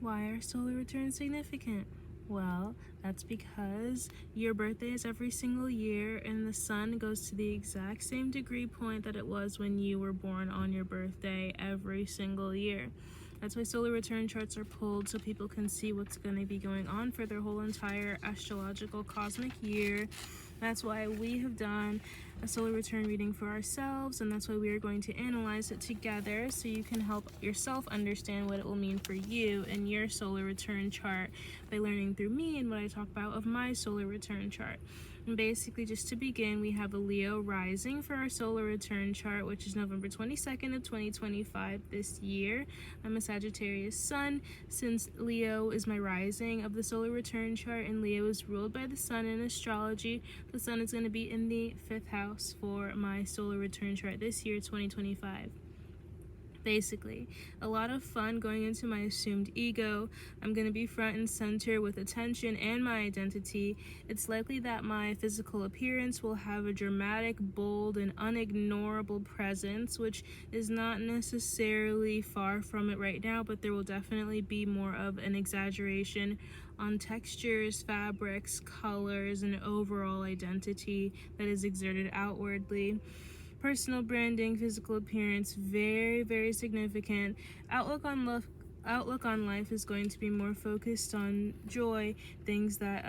Why are solar returns significant? Well, that's because your birthday is every single year and the sun goes to the exact same degree point that it was when you were born on your birthday every single year. That's why solar return charts are pulled so people can see what's going to be going on for their whole entire astrological cosmic year. That's why we have done a solar return reading for ourselves, and that's why we are going to analyze it together so you can help yourself understand what it will mean for you and your solar return chart by learning through me and what I talk about of my solar return chart. And basically, just to begin, we have a Leo rising for our solar return chart, which is November 22nd of 2025 this year. I'm a Sagittarius sun, since Leo is my rising of the solar return chart, and Leo is ruled by the sun in astrology. The sun is going to be in the 5th house for my solar return chart this year, 2025. Basically, a lot of fun going into my assumed ego. I'm going to be front and center with attention and my identity. It's likely that my physical appearance will have a dramatic, bold, and unignorable presence, which is not necessarily far from it right now, but there will definitely be more of an exaggeration on textures, fabrics, colors, and overall identity that is exerted outwardly. Personal branding, physical appearance, very, very significant. Outlook on life is going to be more focused on joy, things that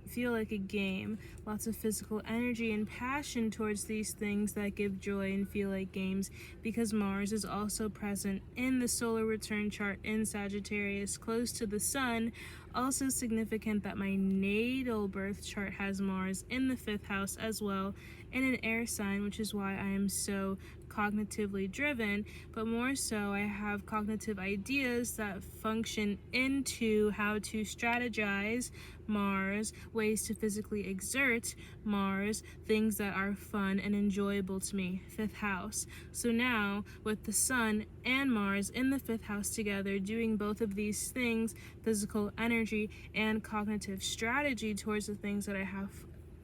feel like a game. Lots of physical energy and passion towards these things that give joy and feel like games, because Mars is also present in the solar return chart in Sagittarius, close to the sun. Also significant that my natal birth chart has Mars in the 5th house as well, in an air sign, which is why I am so cognitively driven, but more so I have cognitive ideas that function into how to strategize Mars, ways to physically exert Mars, things that are fun and enjoyable to me, 5th house. So now, with the sun and Mars in the 5th house together, doing both of these things, physical energy and cognitive strategy towards the things that I have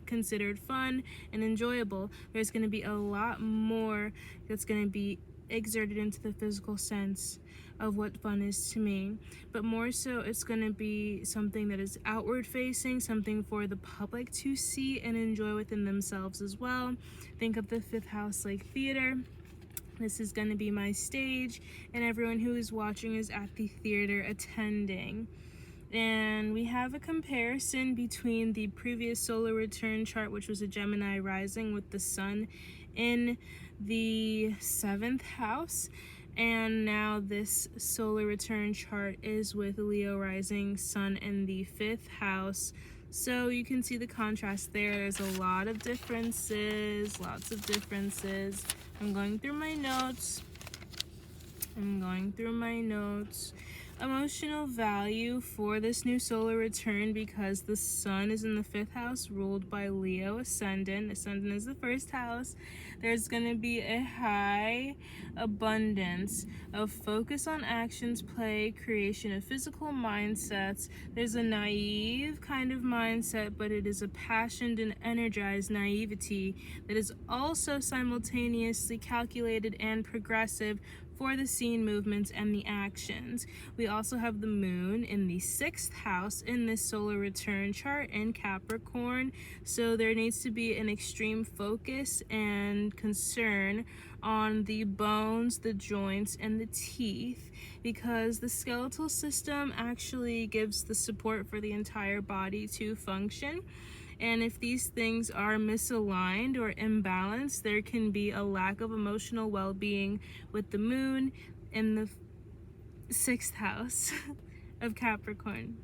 considered fun and enjoyable, there's going to be a lot more that's going to be exerted into the physical sense of what fun is to me. But more so, it's going to be something that is outward facing, something for the public to see and enjoy within themselves as well. Think of the 5th house like theater. This is going to be my stage, and everyone who is watching is at the theater attending. And we have a comparison between the previous solar return chart, which was a Gemini rising with the sun in the 7th house, and now this solar return chart is with Leo rising, sun in the 5th house. So you can see the contrast there. There's a lot of differences, lots of differences. I'm going through my notes. Emotional value for this new solar return, because the sun is in the 5th house ruled by Leo ascendant. Ascendant is the 1st house. There's going to be a high abundance of focus on actions, play, creation of physical mindsets. There's a naive kind of mindset, but it is a passionate and energized naivety that is also simultaneously calculated and progressive for the scene movements and the actions. We also have the moon in the 6th house in this solar return chart in Capricorn. So there needs to be an extreme focus and concern on the bones, the joints, and the teeth, because the skeletal system actually gives the support for the entire body to function. And if these things are misaligned or imbalanced, there can be a lack of emotional well-being with the moon in the 6th house of Capricorn.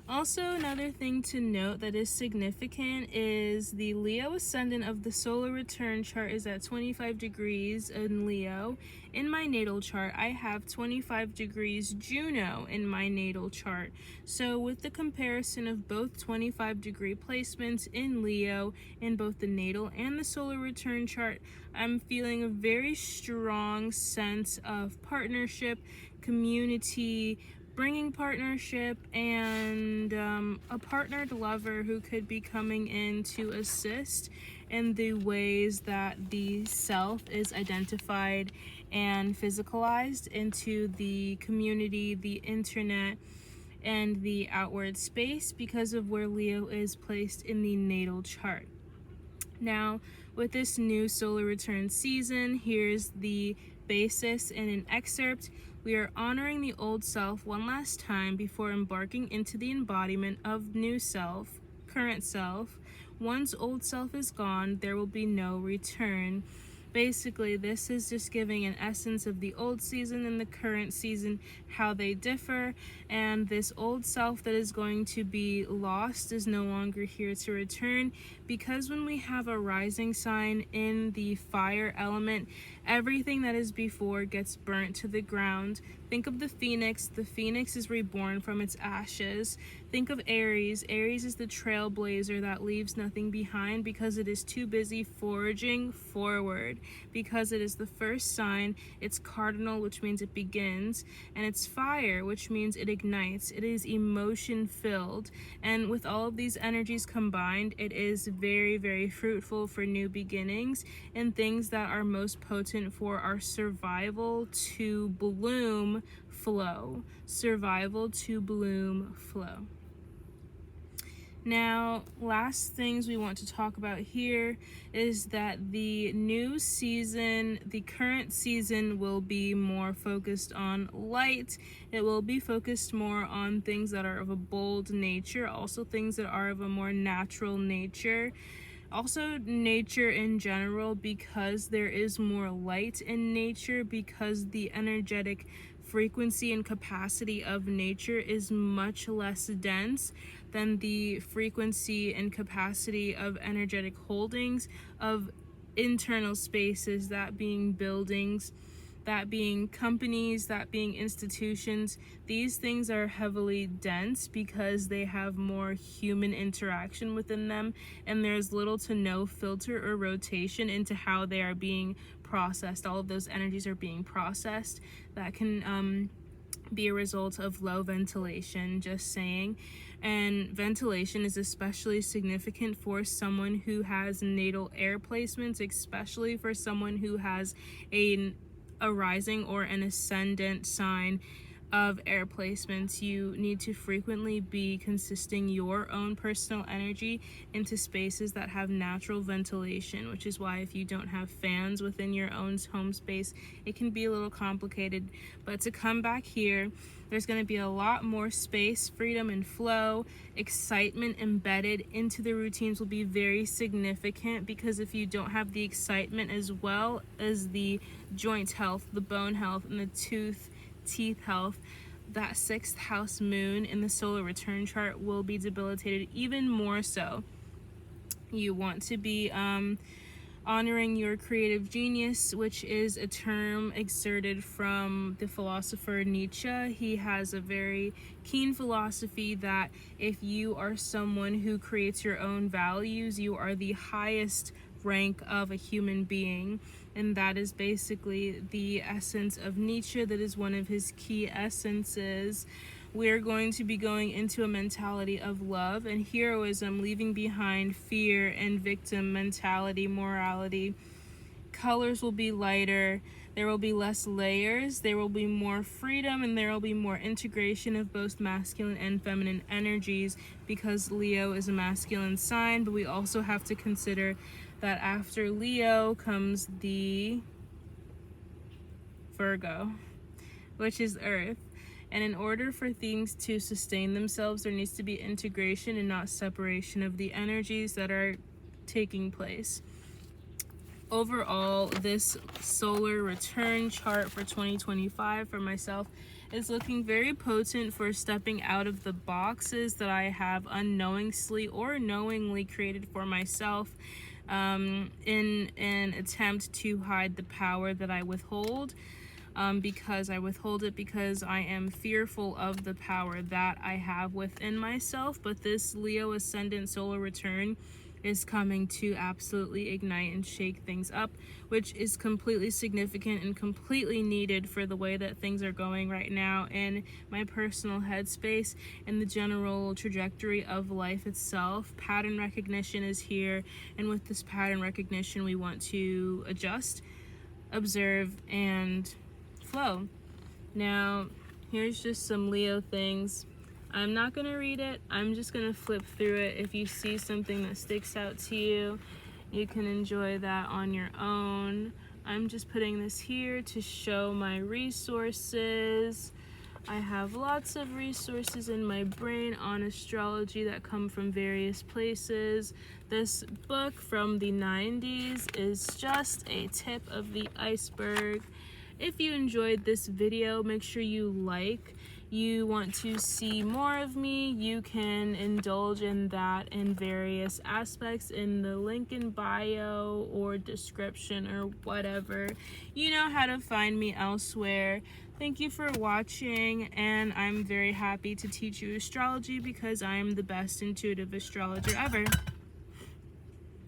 Also, another thing to note that is significant is the Leo ascendant of the solar return chart is at 25 degrees in Leo. In my natal chart, I have 25 degrees Juno in my natal chart. So with the comparison of both 25 degree placements in Leo in both the natal and the solar return chart, I'm feeling a very strong sense of partnership, community, bringing partnership, and a partnered lover who could be coming in to assist and the ways that the self is identified and physicalized into the community, the internet, and the outward space because of where Leo is placed in the natal chart. Now, with this new solar return season, here's the basis in an excerpt. We are honoring the old self one last time before embarking into the embodiment of new self, current self. Once old self is gone, there will be no return. Basically, this is just giving an essence of the old season and the current season, how they differ, and this old self that is going to be lost is no longer here to return, because when we have a rising sign in the fire element, everything that is before gets burnt to the ground. Think of the phoenix. The phoenix is reborn from its ashes. Think of Aries. Aries is the trailblazer that leaves nothing behind because it is too busy forging forward. Because it is the first sign, it's cardinal, which means it begins, and it's fire, which means it ignites. It is emotion filled, and with all of these energies combined, it is very, very fruitful for new beginnings and things that are most potent for our survival to bloom flow. Survival to bloom flow. Now, last things we want to talk about here is that the new season, the current season, will be more focused on light. It will be focused more on things that are of a bold nature, also things that are of a more natural nature. Also nature in general, because there is more light in nature, because the energetic frequency and capacity of nature is much less dense than the frequency and capacity of energetic holdings of internal spaces, that being buildings, that being companies, that being institutions. These things are heavily dense because they have more human interaction within them, and there's little to no filter or rotation into how they are being processed. All of those energies are being processed. That can be a result of low ventilation, just saying. And ventilation is especially significant for someone who has natal air placements, especially for someone who has a rising or an ascendant sign of air placements. You need to frequently be consisting your own personal energy into spaces that have natural ventilation, which is why if you don't have fans within your own home space, it can be a little complicated. But to come back here, there's going to be a lot more space, freedom, and flow. Excitement embedded into the routines will be very significant, because if you don't have the excitement as well as the joint health, the bone health, and the teeth health, that 6th house moon in the solar return chart will be debilitated even more so. You want to be honoring your creative genius, which is a term exerted from the philosopher Nietzsche. He has a very keen philosophy that if you are someone who creates your own values, you are the highest rank of a human being. And that is basically the essence of Nietzsche. That is one of his key essences. We're going to be going into a mentality of love and heroism, leaving behind fear and victim mentality, morality. Colors will be lighter. There will be less layers. There will be more freedom, and there will be more integration of both masculine and feminine energies, because Leo is a masculine sign. But we also have to consider that after Leo comes the Virgo, which is Earth. And in order for things to sustain themselves, there needs to be integration and not separation of the energies that are taking place. Overall, this solar return chart for 2025 for myself is looking very potent for stepping out of the boxes that I have unknowingly or knowingly created for myself, in an attempt to hide the power that I withhold. Because I withhold it because I am fearful of the power that I have within myself. But this Leo ascendant solar return is coming to absolutely ignite and shake things up, which is completely significant and completely needed for the way that things are going right now in my personal headspace and the general trajectory of life itself. Pattern recognition is here, and with this pattern recognition, we want to adjust, observe, and flow. Now, here's just some Leo things. I'm not going to read it. I'm just going to flip through it. If you see something that sticks out to you, you can enjoy that on your own. I'm just putting this here to show my resources. I have lots of resources in my brain on astrology that come from various places. This book from the 90s is just a tip of the iceberg. If you enjoyed this video, make sure you like. You want to see more of me, you can indulge in that in various aspects in the link in bio or description or whatever. You know how to find me elsewhere. Thank you for watching, and I'm very happy to teach you astrology because I'm the best intuitive astrologer ever.